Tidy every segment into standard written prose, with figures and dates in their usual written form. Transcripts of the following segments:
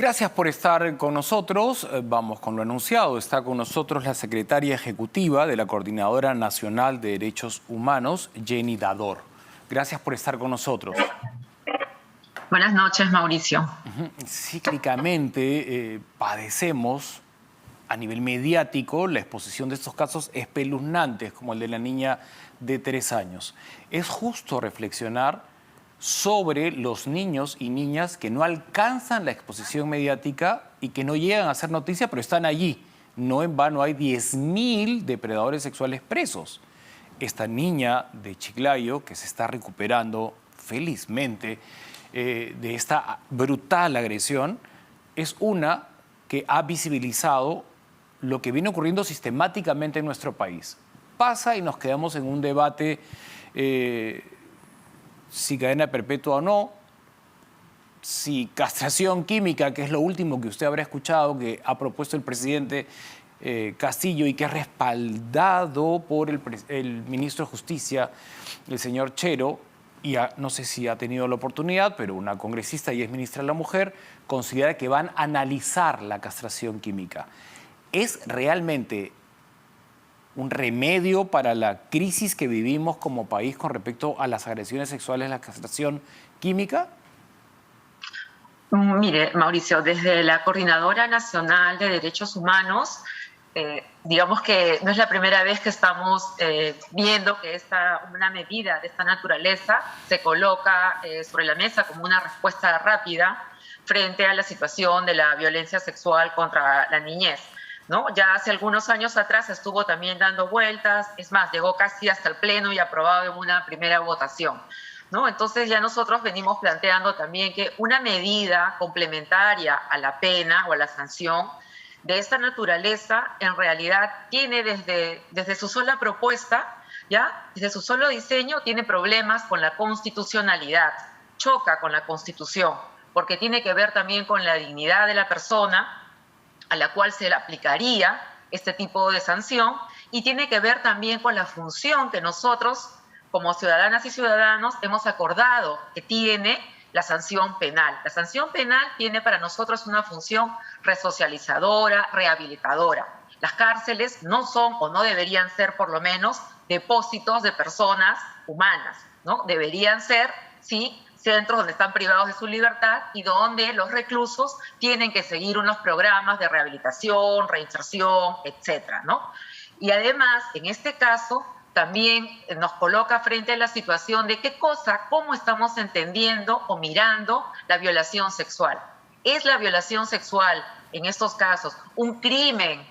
Gracias por estar con nosotros. Vamos con lo anunciado. Está con nosotros la secretaria ejecutiva de la Coordinadora Nacional de Derechos Humanos, Jenny Dador. Gracias por estar con nosotros. Buenas noches, Mauricio. Cíclicamente padecemos a nivel mediático la exposición de estos casos espeluznantes como el de la niña de 3 años. Es justo reflexionar sobre los niños y niñas que no alcanzan la exposición mediática y que no llegan a hacer noticia, pero están allí. No en vano hay 10.000 depredadores sexuales presos. Esta niña de Chiclayo, que se está recuperando felizmente de esta brutal agresión, es una que ha visibilizado lo que viene ocurriendo sistemáticamente en nuestro país. Pasa y nos quedamos en un debate si cadena perpetua o no, si castración química, que es lo último que usted habrá escuchado, que ha propuesto el presidente Castillo y que es respaldado por el ministro de Justicia, el señor Chero, y no sé si ha tenido la oportunidad, pero una congresista y es ministra de la Mujer, considera que van a analizar la castración química. ¿Es realmente un remedio para la crisis que vivimos como país con respecto a las agresiones sexuales, la castración química? Mire, Mauricio, desde la Coordinadora Nacional de Derechos Humanos, digamos que no es la primera vez que estamos viendo que una medida de esta naturaleza se coloca sobre la mesa como una respuesta rápida frente a la situación de la violencia sexual contra la niñez, ¿no? Ya hace algunos años atrás estuvo también dando vueltas, es más, llegó casi hasta el Pleno y aprobado en una primera votación, ¿no? Entonces ya nosotros venimos planteando también que una medida complementaria a la pena o a la sanción de esta naturaleza en realidad tiene desde su sola propuesta, ¿ya? Desde su solo diseño tiene problemas con la constitucionalidad, choca con la Constitución, porque tiene que ver también con la dignidad de la persona a la cual se le aplicaría este tipo de sanción, y tiene que ver también con la función que nosotros, como ciudadanas y ciudadanos, hemos acordado que tiene la sanción penal. La sanción penal tiene para nosotros una función resocializadora, rehabilitadora. Las cárceles no son o no deberían ser, por lo menos, depósitos de personas humanas, ¿no? Deberían ser, sí, centros donde están privados de su libertad y donde los reclusos tienen que seguir unos programas de rehabilitación, reinserción, etcétera, ¿no? Y además, en este caso, también nos coloca frente a la situación de cómo estamos entendiendo o mirando la violación sexual. ¿Es la violación sexual, en estos casos, un crimen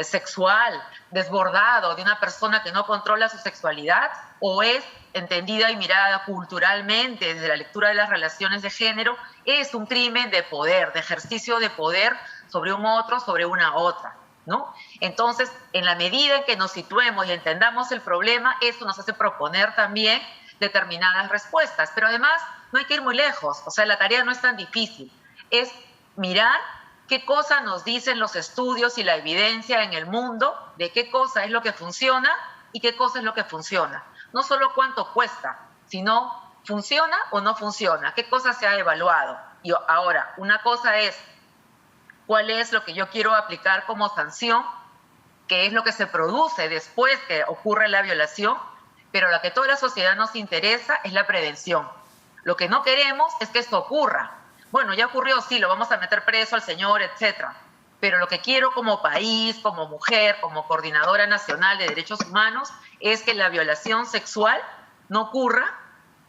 sexual desbordado de una persona que no controla su sexualidad, o es entendida y mirada culturalmente desde la lectura de las relaciones de género, es un crimen de poder, de ejercicio de poder sobre un otro, sobre una otra, ¿no? Entonces, en la medida en que nos situemos y entendamos el problema, eso nos hace proponer también determinadas respuestas. Pero además, no hay que ir muy lejos, o sea, la tarea no es tan difícil, es mirar qué cosa nos dicen los estudios y la evidencia en el mundo de qué cosa es lo que funciona y qué cosa es lo que funciona. No solo cuánto cuesta, sino funciona o no funciona, qué cosa se ha evaluado. Y ahora, una cosa es cuál es lo que yo quiero aplicar como sanción, qué es lo que se produce después que ocurre la violación, pero lo que toda la sociedad nos interesa es la prevención. Lo que no queremos es que esto ocurra. Bueno, ya ocurrió, sí, lo vamos a meter preso al señor, etcétera. Pero lo que quiero como país, como mujer, como Coordinadora Nacional de Derechos Humanos, es que la violación sexual no ocurra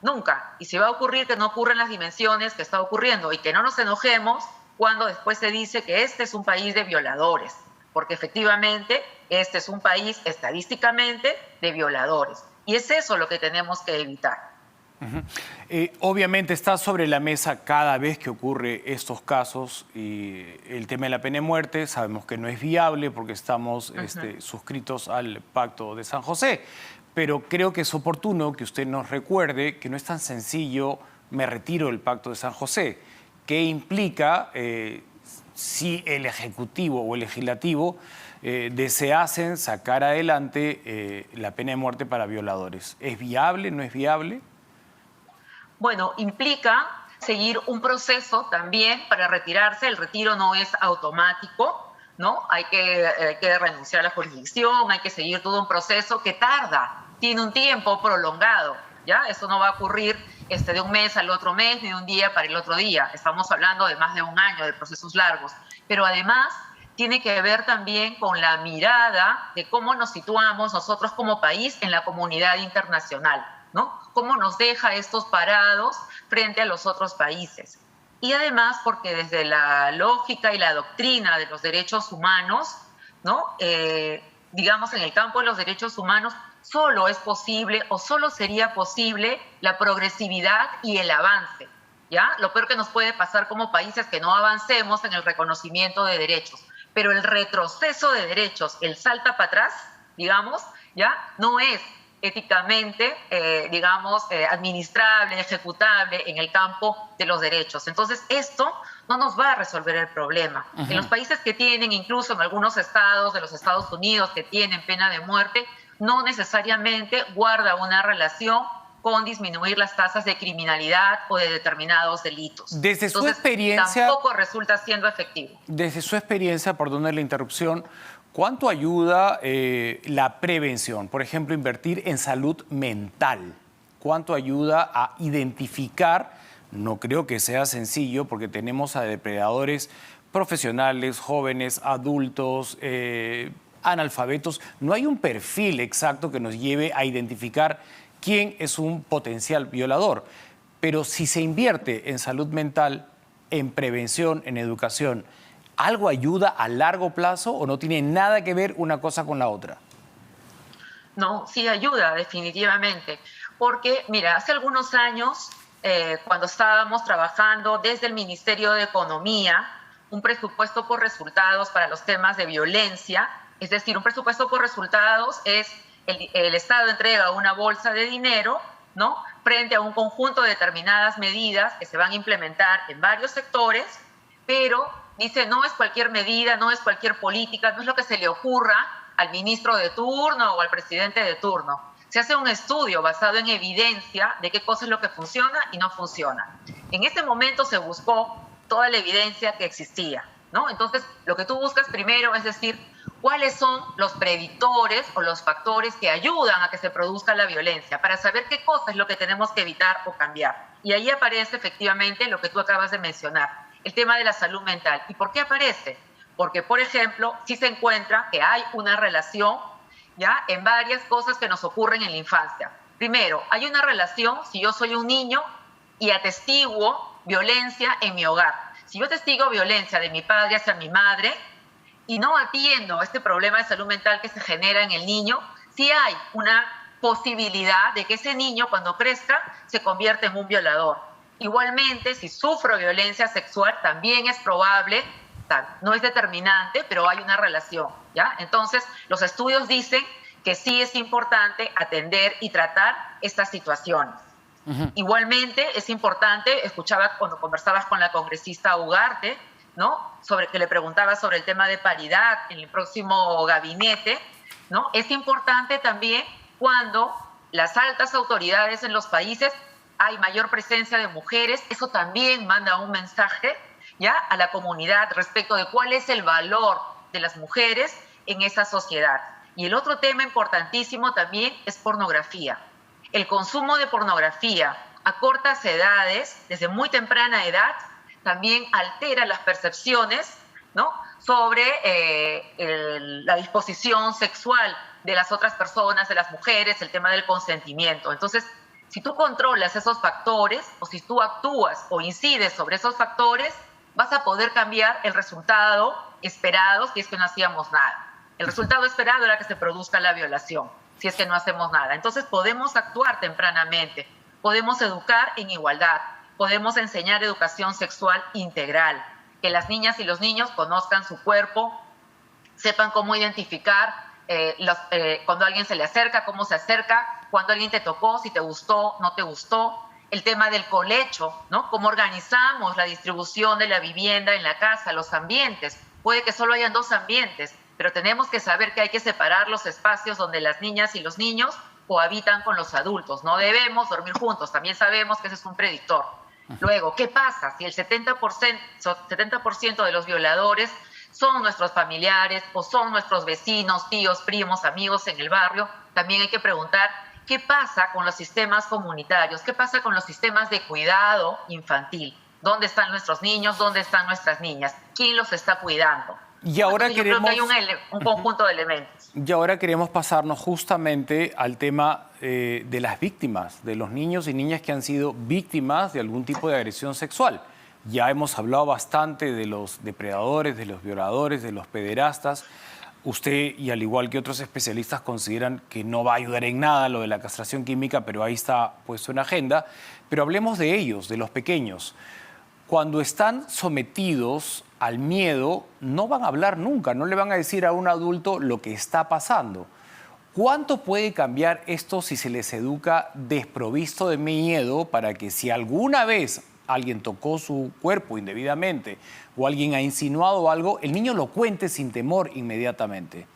nunca. Y si va a ocurrir, que no ocurra en las dimensiones que está ocurriendo, y que no nos enojemos cuando después se dice que este es un país de violadores, porque efectivamente este es un país estadísticamente de violadores. Y es eso lo que tenemos que evitar. Obviamente está sobre la mesa cada vez que ocurre estos casos y el tema de la pena de muerte. Sabemos que no es viable porque estamos suscritos al Pacto de San José, pero creo que es oportuno que usted nos recuerde que no es tan sencillo me retiro del Pacto de San José, que implica si el Ejecutivo o el Legislativo deseasen sacar adelante la pena de muerte para violadores. ¿Es viable? ¿No es viable? Bueno, implica seguir un proceso también para retirarse. El retiro no es automático, ¿no? Hay que renunciar a la jurisdicción, hay que seguir todo un proceso que tarda, tiene un tiempo prolongado, ¿ya? Eso no va a ocurrir de un mes al otro mes, ni de un día para el otro día. Estamos hablando de más de un año, de procesos largos. Pero además tiene que ver también con la mirada de cómo nos situamos nosotros como país en la comunidad internacional, ¿no? Cómo nos deja estos parados frente a los otros países. Y además porque desde la lógica y la doctrina de los derechos humanos, ¿no? Digamos, en el campo de los derechos humanos, solo es posible o solo sería posible la progresividad y el avance, ¿ya? Lo peor que nos puede pasar como país es que no avancemos en el reconocimiento de derechos, pero el retroceso de derechos, el salta para atrás, digamos, ¿ya? No es éticamente, administrable, ejecutable en el campo de los derechos. Entonces, esto no nos va a resolver el problema. Uh-huh. En los países que tienen, incluso en algunos estados de los Estados Unidos que tienen pena de muerte, no necesariamente guarda una relación con disminuir las tasas de criminalidad o de determinados delitos. Desde su experiencia, tampoco resulta siendo efectivo. Desde su experiencia, perdón la interrupción, ¿cuánto ayuda la prevención? Por ejemplo, invertir en salud mental. ¿Cuánto ayuda a identificar? No creo que sea sencillo porque tenemos a depredadores profesionales, jóvenes, adultos, analfabetos. No hay un perfil exacto que nos lleve a identificar quién es un potencial violador. Pero si se invierte en salud mental, en prevención, en educación, ¿algo ayuda a largo plazo o no tiene nada que ver una cosa con la otra? No, sí ayuda definitivamente. Porque, mira, hace algunos años, cuando estábamos trabajando desde el Ministerio de Economía, un presupuesto por resultados para los temas de violencia, es decir, un presupuesto por resultados es el Estado entrega una bolsa de dinero, ¿no?, frente a un conjunto de determinadas medidas que se van a implementar en varios sectores, pero dice, no es cualquier medida, no es cualquier política, no es lo que se le ocurra al ministro de turno o al presidente de turno. Se hace un estudio basado en evidencia de qué cosa es lo que funciona y no funciona. En este momento se buscó toda la evidencia que existía, ¿no? Entonces, lo que tú buscas primero es decir, ¿cuáles son los predictores o los factores que ayudan a que se produzca la violencia? Para saber qué cosa es lo que tenemos que evitar o cambiar. Y ahí aparece efectivamente lo que tú acabas de mencionar, el tema de la salud mental. ¿Y por qué aparece? Porque, por ejemplo, sí se encuentra que hay una relación, ¿ya?, en varias cosas que nos ocurren en la infancia. Primero, hay una relación si yo soy un niño y atestiguo violencia en mi hogar. Si yo atestigo violencia de mi padre hacia mi madre y no atiendo este problema de salud mental que se genera en el niño, sí hay una posibilidad de que ese niño, cuando crezca, se convierta en un violador. Igualmente, si sufro violencia sexual, también es probable, no es determinante, pero hay una relación, ¿ya? Entonces, los estudios dicen que sí es importante atender y tratar estas situaciones. Uh-huh. Igualmente, es importante, escuchaba cuando conversabas con la congresista Ugarte, ¿no?, que le preguntaba sobre el tema de paridad en el próximo gabinete, ¿no? Es importante también cuando las altas autoridades en los países hay mayor presencia de mujeres, eso también manda un mensaje, ¿ya?, a la comunidad respecto de cuál es el valor de las mujeres en esa sociedad. Y el otro tema importantísimo también es pornografía. El consumo de pornografía a cortas edades, desde muy temprana edad, también altera las percepciones, ¿no?, sobre la disposición sexual de las otras personas, de las mujeres, el tema del consentimiento. Entonces, si tú controlas esos factores o si tú actúas o incides sobre esos factores, vas a poder cambiar el resultado esperado si es que no hacíamos nada. El resultado esperado era que se produzca la violación, si es que no hacemos nada. Entonces podemos actuar tempranamente, podemos educar en igualdad, podemos enseñar educación sexual integral, que las niñas y los niños conozcan su cuerpo, sepan cómo identificar cuando alguien se le acerca, cómo se acerca, cuando alguien te tocó, si te gustó, no te gustó. El tema del colecho, ¿no?, cómo organizamos la distribución de la vivienda en la casa, los ambientes. Puede que solo hayan 2 ambientes, pero tenemos que saber que hay que separar los espacios donde las niñas y los niños cohabitan con los adultos. No debemos dormir juntos, también sabemos que ese es un predictor. Luego, ¿qué pasa si el 70% de los violadores son nuestros familiares o son nuestros vecinos, tíos, primos, amigos en el barrio? También hay que preguntar qué pasa con los sistemas comunitarios, qué pasa con los sistemas de cuidado infantil. ¿Dónde están nuestros niños? ¿Dónde están nuestras niñas? ¿Quién los está cuidando? Y ahora Entonces, yo creo que hay un conjunto de elementos. Y ahora queremos pasarnos justamente al tema de las víctimas, de los niños y niñas que han sido víctimas de algún tipo de agresión sexual. Ya hemos hablado bastante de los depredadores, de los violadores, de los pederastas. Usted, y al igual que otros especialistas, consideran que no va a ayudar en nada lo de la castración química, pero ahí está puesto en agenda. Pero hablemos de ellos, de los pequeños. Cuando están sometidos al miedo, no van a hablar nunca, no le van a decir a un adulto lo que está pasando. ¿Cuánto puede cambiar esto si se les educa desprovisto de miedo para que si alguna vez alguien tocó su cuerpo indebidamente o alguien ha insinuado algo, el niño lo cuente sin temor inmediatamente?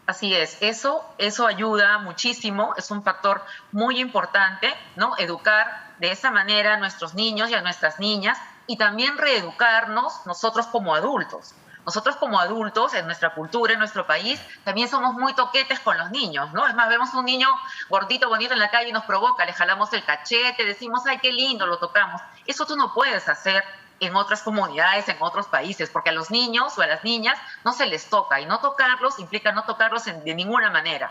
Así es, eso ayuda muchísimo, es un factor muy importante, ¿no? Educar de esa manera a nuestros niños y a nuestras niñas y también reeducarnos nosotros como adultos. Nosotros como adultos, en nuestra cultura, en nuestro país, también somos muy toquetes con los niños, ¿no? Es más, vemos un niño gordito, bonito en la calle y nos provoca, le jalamos el cachete, decimos, ay, qué lindo, lo tocamos. Eso tú no puedes hacer en otras comunidades, en otros países, porque a los niños o a las niñas no se les toca, y no tocarlos implica no tocarlos de ninguna manera,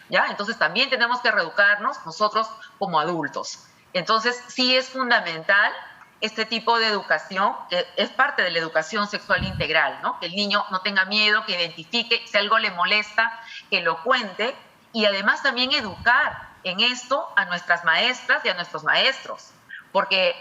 ¿ya? Entonces también tenemos que reeducarnos nosotros como adultos. Entonces sí es fundamental este tipo de educación, que es parte de la educación sexual integral, ¿no? Que el niño no tenga miedo, que identifique, si algo le molesta, que lo cuente, y además también educar en esto a nuestras maestras y a nuestros maestros, porque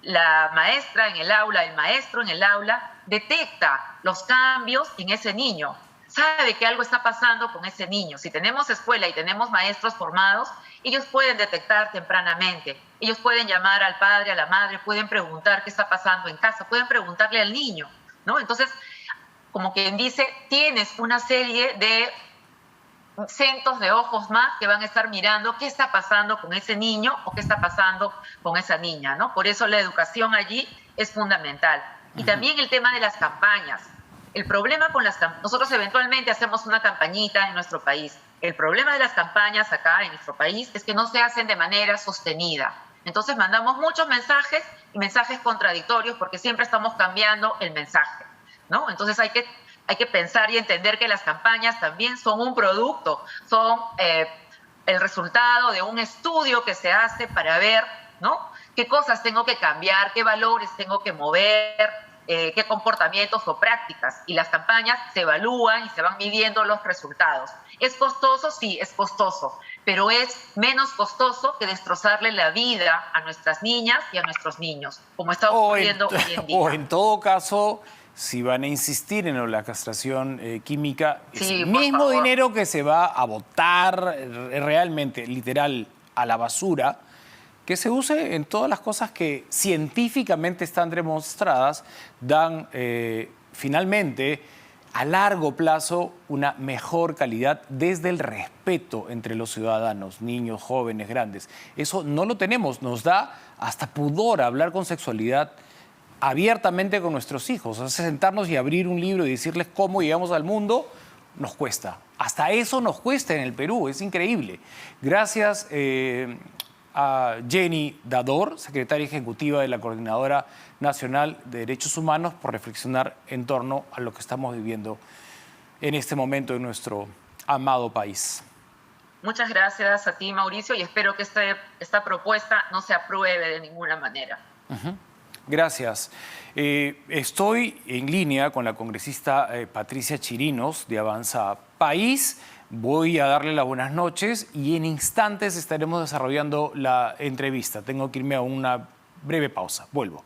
la maestra en el aula, el maestro en el aula, detecta los cambios en ese niño, sabe que algo está pasando con ese niño. Si tenemos escuela y tenemos maestros formados, ellos pueden detectar tempranamente, ellos pueden llamar al padre, a la madre, pueden preguntar qué está pasando en casa, pueden preguntarle al niño, ¿no? Entonces, como quien dice, tienes una serie de cientos de ojos más que van a estar mirando qué está pasando con ese niño o qué está pasando con esa niña, ¿no? Por eso la educación allí es fundamental. Y también el tema de las campañas. El problema con las campañas, nosotros eventualmente hacemos una campañita en nuestro país. El problema de las campañas acá en nuestro país es que no se hacen de manera sostenida. Entonces mandamos muchos mensajes y mensajes contradictorios porque siempre estamos cambiando el mensaje, ¿no? Entonces hay que pensar y entender que las campañas también son un producto, son el resultado de un estudio que se hace para ver, ¿no? Qué cosas tengo que cambiar, qué valores tengo que mover, qué comportamientos o prácticas. Y las campañas se evalúan y se van midiendo los resultados. ¿Es costoso? Sí, es costoso, pero es menos costoso que destrozarle la vida a nuestras niñas y a nuestros niños, como está ocurriendo hoy en día. O en todo caso, si van a insistir en la castración química, Sí, es el por mismo favor. dinero que se va a botar realmente, literal, a la basura, que se use en todas las cosas que científicamente están demostradas, dan finalmente a largo plazo una mejor calidad desde el respeto entre los ciudadanos, niños, jóvenes, grandes. Eso no lo tenemos, nos da hasta pudor hablar con sexualidad abiertamente con nuestros hijos. O sea, sentarnos y abrir un libro y decirles cómo llegamos al mundo, nos cuesta. Hasta eso nos cuesta en el Perú, es increíble. Gracias a Jenny Dador, secretaria ejecutiva de la Coordinadora Nacional de Derechos Humanos, por reflexionar en torno a lo que estamos viviendo en este momento en nuestro amado país. Muchas gracias a ti, Mauricio, y espero que esta propuesta no se apruebe de ninguna manera. Gracias. Estoy en línea con la congresista Patricia Chirinos de Avanza País. Voy a darle las buenas noches y en instantes estaremos desarrollando la entrevista. Tengo que irme a una breve pausa. Vuelvo.